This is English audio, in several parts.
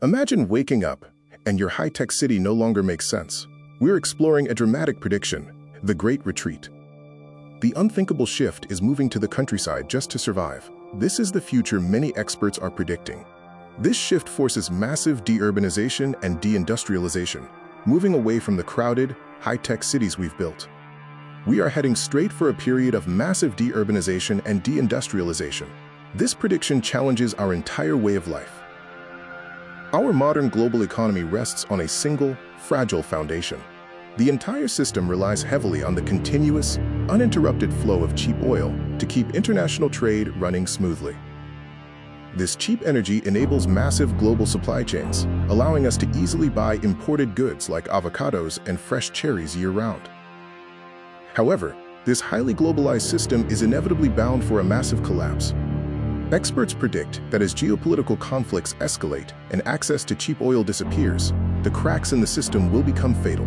Imagine waking up and your high-tech city no longer makes sense. We're exploring a dramatic prediction, the Great Retreat. The unthinkable shift is moving to the countryside just to survive. This is the future many experts are predicting. This shift forces massive de-urbanization and de-industrialization, moving away from the crowded, high-tech cities we've built. We are heading straight for a period of massive de-urbanization and de-industrialization. This prediction challenges our entire way of life. Our modern global economy rests on a single, fragile foundation. The entire system relies heavily on the continuous, uninterrupted flow of cheap oil to keep international trade running smoothly. This cheap energy enables massive global supply chains, allowing us to easily buy imported goods like avocados and fresh cherries year-round. However, this highly globalized system is inevitably bound for a massive collapse. Experts predict that as geopolitical conflicts escalate and access to cheap oil disappears, the cracks in the system will become fatal.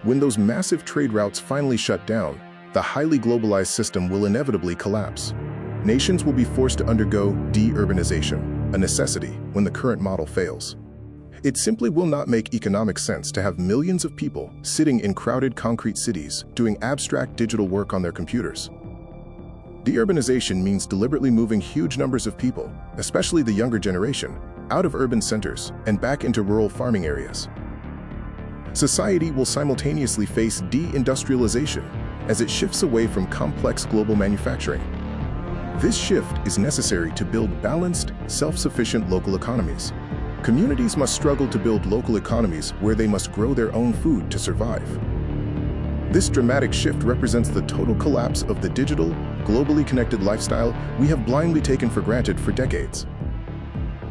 When those massive trade routes finally shut down, the highly globalized system will inevitably collapse. Nations will be forced to undergo de-urbanization, a necessity when the current model fails. It simply will not make economic sense to have millions of people sitting in crowded concrete cities doing abstract digital work on their computers. De-urbanization means deliberately moving huge numbers of people, especially the younger generation, out of urban centers and back into rural farming areas. Society will simultaneously face de-industrialization as it shifts away from complex global manufacturing. This shift is necessary to build balanced, self-sufficient local economies. Communities must struggle to build local economies where they must grow their own food to survive. This dramatic shift represents the total collapse of the digital, globally connected lifestyle we have blindly taken for granted for decades.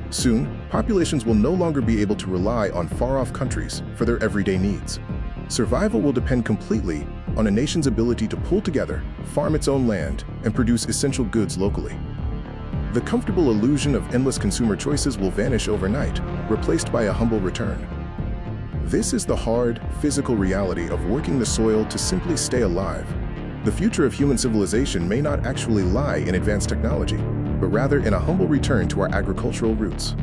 Soon, populations will no longer be able to rely on far-off countries for their everyday needs. Survival will depend completely on a nation's ability to pull together, farm its own land, and produce essential goods locally. The comfortable illusion of endless consumer choices will vanish overnight, replaced by a humble return. This is the hard, physical reality of working the soil to simply stay alive. The future of human civilization may not actually lie in advanced technology, but rather in a humble return to our agricultural roots.